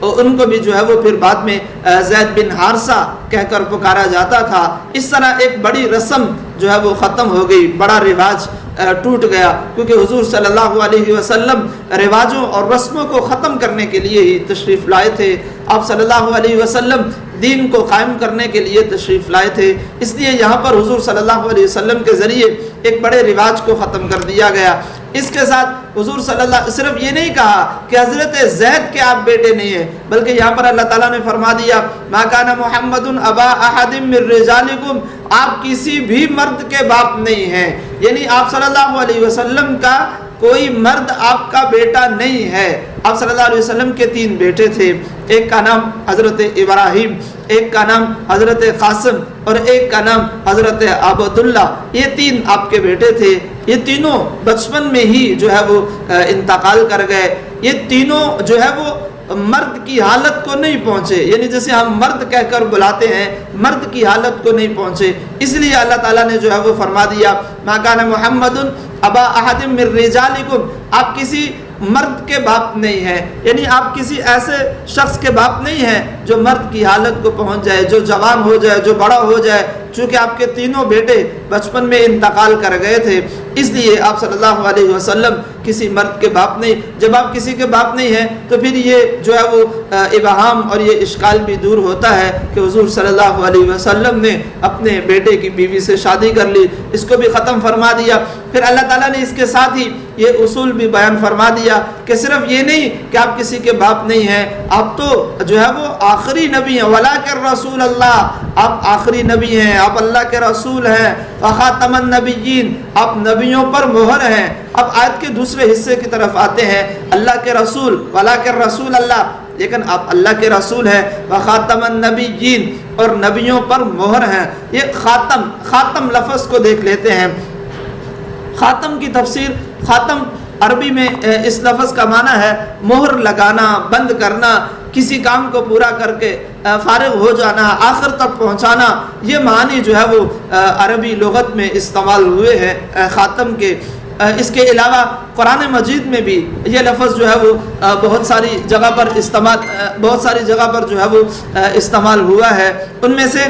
اور ان کو بھی جو ہے وہ پھر بعد میں زید بن حارثہ کہہ کر پکارا جاتا تھا۔ اس طرح ایک بڑی رسم جو ہے وہ ختم ہو گئی، بڑا رواج ٹوٹ گیا، کیونکہ حضور صلی اللہ علیہ وسلم رواجوں اور رسموں کو ختم کرنے کے لیے ہی تشریف لائے تھے۔ آپ صلی اللہ علیہ وسلم دین کو قائم کرنے کے لیے تشریف لائے تھے، اس لیے یہاں پر حضور صلی اللہ علیہ وسلم کے ذریعے ایک بڑے رواج کو ختم کر دیا گیا۔ اس کے ساتھ حضور صلی اللہ صرف یہ نہیں کہا کہ حضرت زید کے آپ بیٹے نہیں ہیں، بلکہ یہاں پر اللہ تعالیٰ نے فرما دیا ما کان محمد ابا احد من رجالکم، آپ کسی بھی مرد کے باپ نہیں ہیں، یعنی آپ صلی اللہ علیہ وسلم کا کوئی مرد آپ کا بیٹا نہیں ہے۔ آپ صلی اللہ علیہ وسلم کے 3 بیٹے تھے، ایک کا نام حضرت ابراہیم، ایک کا نام حضرت قاسم اور ایک کا نام حضرت عبداللہ، یہ 3 آپ کے بیٹے تھے۔ یہ تینوں بچپن میں ہی جو ہے وہ انتقال کر گئے۔ یہ تینوں جو ہے وہ مرد کی حالت کو نہیں پہنچے، یعنی جسے ہم مرد کہہ کر بلاتے ہیں، مرد کی حالت کو نہیں پہنچے، اس لیے اللہ تعالیٰ نے جو ہے وہ فرما دیا ما کان محمد ابا احد من رجالکم، آپ کسی مرد کے باپ نہیں ہیں، یعنی آپ کسی ایسے شخص کے باپ نہیں ہیں جو مرد کی حالت کو پہنچ جائے، جو جوان ہو جائے، جو بڑا ہو جائے۔ چونکہ آپ کے تینوں بیٹے بچپن میں انتقال کر گئے تھے، اس لیے آپ صلی اللہ علیہ وسلم کسی مرد کے باپ نہیں۔ جب آپ کسی کے باپ نہیں ہیں تو پھر یہ جو ہے وہ ابہام اور یہ اشکال بھی دور ہوتا ہے کہ حضور صلی اللہ علیہ وسلم نے اپنے بیٹے کی بیوی سے شادی کر لی، اس کو بھی ختم فرما دیا۔ پھر اللہ تعالیٰ نے اس کے ساتھ ہی یہ اصول بھی بیان فرما دیا کہ صرف یہ نہیں کہ آپ کسی کے باپ نہیں ہیں، آپ تو جو ہے وہ آخری نبی ہیں، وَلَٰكِن رسول اللہ، آپ آخری نبی ہیں، آپ اللہ کے رسول ہیں، وَخَاتَمَ النَّبِيِّينَ، آپ نبیوں پر مہر ہیں۔ اب آیت کے دوسرے حصے کی طرف آتے ہیں، اللہ کے رسول، وَلَٰكِن رسول اللہ، لیکن آپ اللہ کے رسول ہیں، وَخَاتَمَ النَّبِيِّينَ، اور نبیوں پر مہر ہیں۔ یہ خاتم لفظ کو دیکھ لیتے ہیں۔ خاتم کی تفسیر، خاتم عربی میں اس لفظ کا معنی ہے مہر لگانا، بند کرنا، کسی کام کو پورا کر کے فارغ ہو جانا، آخر تک پہنچانا، یہ معنی جو ہے وہ عربی لغت میں استعمال ہوئے ہیں خاتم کے۔ اس کے علاوہ قرآن مجید میں بھی یہ لفظ جو ہے وہ بہت ساری جگہ پر جو ہے وہ استعمال ہوا ہے۔ ان میں سے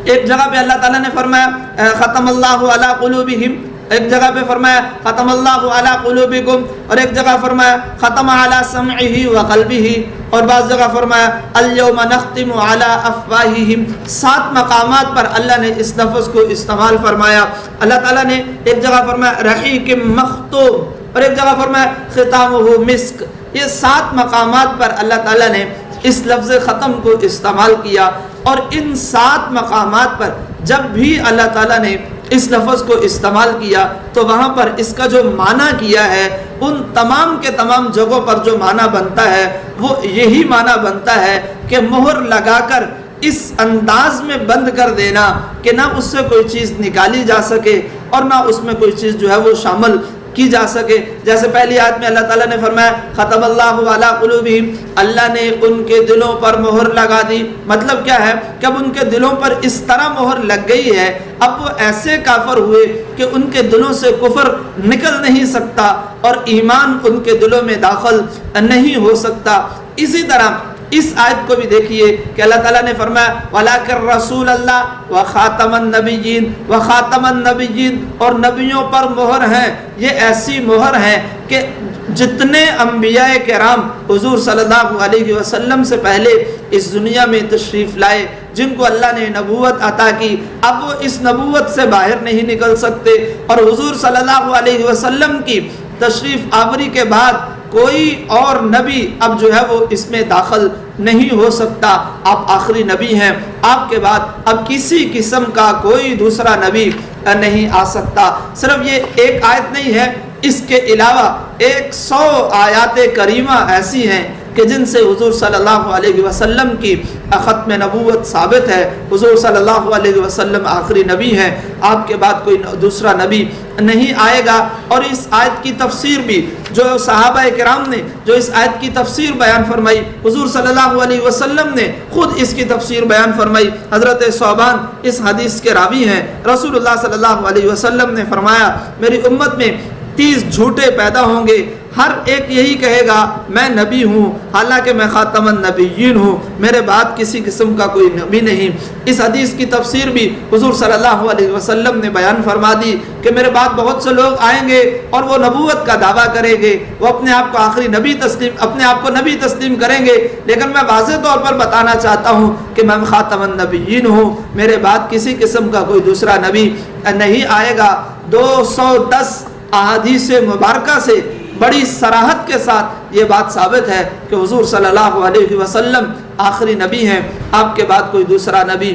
ایک جگہ پہ اللہ تعالیٰ نے فرمایا ختم اللہ علی قلوبہم، ایک جگہ پہ فرمایا ختم اللہ علی قلوبکم، اور ایک جگہ فرمایا ختم علی سمعہ وقلبہ، اور بعض جگہ فرمایا الیوم نختم علی افواہہم۔ 7 مقامات پر اللہ نے اس لفظ کو استعمال فرمایا۔ اللہ تعالیٰ نے ایک جگہ فرمایا رحیق مختوم، اور ایک جگہ فرمایا ختامہ مسک۔ یہ 7 مقامات پر اللہ تعالیٰ نے اس لفظ ختم کو استعمال کیا، اور ان 7 مقامات پر جب بھی اللہ تعالیٰ نے اس لفظ کو استعمال کیا تو وہاں پر اس کا جو معنی کیا ہے، ان تمام کے تمام جگہوں پر جو معنی بنتا ہے وہ یہی معنی بنتا ہے کہ مہر لگا کر اس انداز میں بند کر دینا کہ نہ اس سے کوئی چیز نکالی جا سکے اور نہ اس میں کوئی چیز جو ہے وہ شامل کی جا سکے۔ جیسے پہلی آیت میں اللہ تعالیٰ نے فرمایا ختم اللہ علی قلوبہم، اللہ نے ان کے دلوں پر مہر لگا دی۔ مطلب کیا ہے کہ اب ان کے دلوں پر اس طرح مہر لگ گئی ہے، اب وہ ایسے کافر ہوئے کہ ان کے دلوں سے کفر نکل نہیں سکتا اور ایمان ان کے دلوں میں داخل نہیں ہو سکتا۔ اسی طرح اس آیت کو بھی دیکھیے کہ اللہ تعالیٰ نے فرمایا وَلَٰكِن رَّسُولَ اللَّهِ وَخَاتَمَ النَّبِيِّينَ، وَخَاتَمَ النَّبِيِّينَ، اور نبیوں پر مہر ہیں۔ یہ ایسی مہر ہے کہ جتنے انبیاء کرام حضور صلی اللہ علیہ وسلم سے پہلے اس دنیا میں تشریف لائے، جن کو اللہ نے نبوت عطا کی، اب وہ اس نبوت سے باہر نہیں نکل سکتے، اور حضور صلی اللہ علیہ وسلم کی تشریف آوری کے بعد کوئی اور نبی اب جو ہے وہ اس میں داخل نہیں ہو سکتا۔ آپ آخری نبی ہیں، آپ کے بعد اب کسی قسم کا کوئی دوسرا نبی نہیں آ سکتا۔ صرف یہ ایک آیت نہیں ہے، اس کے علاوہ 100 آیات کریمہ ایسی ہیں کہ جن سے حضور صلی اللہ علیہ وسلم کی ختم نبوت ثابت ہے۔ حضور صلی اللہ علیہ وسلم آخری نبی ہیں، آپ کے بعد کوئی دوسرا نبی نہیں آئے گا۔ اور اس آیت کی تفسیر بھی جو صحابہ کرام نے جو اس آیت کی تفسیر بیان فرمائی، حضور صلی اللہ علیہ وسلم نے خود اس کی تفسیر بیان فرمائی۔ حضرت ثوبان اس حدیث کے راوی ہیں۔ رسول اللہ صلی اللہ علیہ وسلم نے فرمایا میری امت میں 30 جھوٹے پیدا ہوں گے، ہر ایک یہی کہے گا میں نبی ہوں، حالانکہ میں خاتم النبیین ہوں، میرے بعد کسی قسم کا کوئی نبی نہیں۔ اس حدیث کی تفسیر بھی حضور صلی اللہ علیہ وسلم نے بیان فرما دی کہ میرے بعد بہت سے لوگ آئیں گے اور وہ نبوت کا دعویٰ کریں گے، وہ اپنے آپ کو آخری نبی تسلیم کریں گے، لیکن میں واضح طور پر بتانا چاہتا ہوں کہ میں خاتم النبیین ہوں، میرے بعد کسی قسم کا کوئی دوسرا نبی نہیں آئے گا۔ 210 احادیث مبارکہ سے بڑی صراحت کے ساتھ یہ بات ثابت ہے کہ حضور صلی اللہ علیہ وسلم آخری نبی ہیں، آپ کے بعد کوئی دوسرا نبی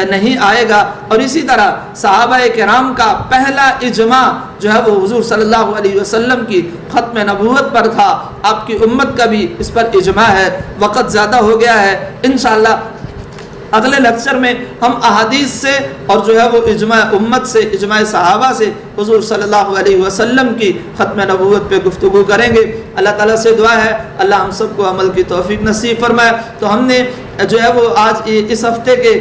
نہیں آئے گا۔ اور اسی طرح صحابہ کرام کا پہلا اجماع جو ہے وہ حضور صلی اللہ علیہ وسلم کی ختم نبوت پر تھا، آپ کی امت کا بھی اس پر اجماع ہے۔ وقت زیادہ ہو گیا ہے، انشاءاللہ اگلے لیکچر میں ہم احادیث سے اور جو ہے وہ اجماع امت سے، اجماع صحابہ سے حضور صلی اللہ علیہ وسلم کی ختم نبوت پہ گفتگو کریں گے۔ اللہ تعالیٰ سے دعا ہے اللہ ہم سب کو عمل کی توفیق نصیب فرمائے۔ تو ہم نے جو ہے وہ آج اس ہفتے کے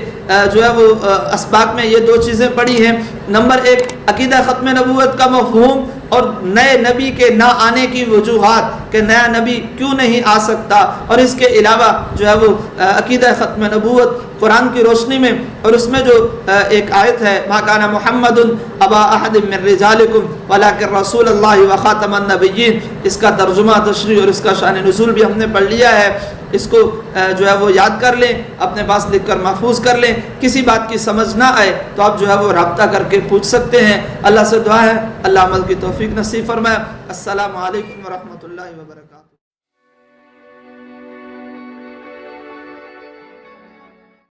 جو ہے وہ اسباق میں یہ 2 چیزیں پڑھی ہیں۔ نمبر 1 عقیدہ ختم نبوت کا مفہوم اور نئے نبی کے نہ آنے کی وجوہات کہ نیا نبی کیوں نہیں آ سکتا، اور اس کے علاوہ جو ہے وہ عقیدہ ختم نبوت قرآن کی روشنی میں، اور اس میں جو ایک آیت ہے ما کان محمد ابا احد من رجالکم ولکن رسول اللہ وخاتم النبیین، اس کا ترجمہ تشریح اور اس کا شان نزول بھی ہم نے پڑھ لیا ہے۔ اس کو جو ہے وہ یاد کر لیں، اپنے پاس لکھ کر محفوظ کر لیں، کسی بات کی سمجھ نہ آئے تو آپ جو ہے وہ رابطہ کر کے پوچھ سکتے ہیں۔ اللہ سے دعا ہے اللہ عمل کی توفیق نصیب فرمائے۔ السلام علیکم ورحمۃ اللہ وبرکاتہ۔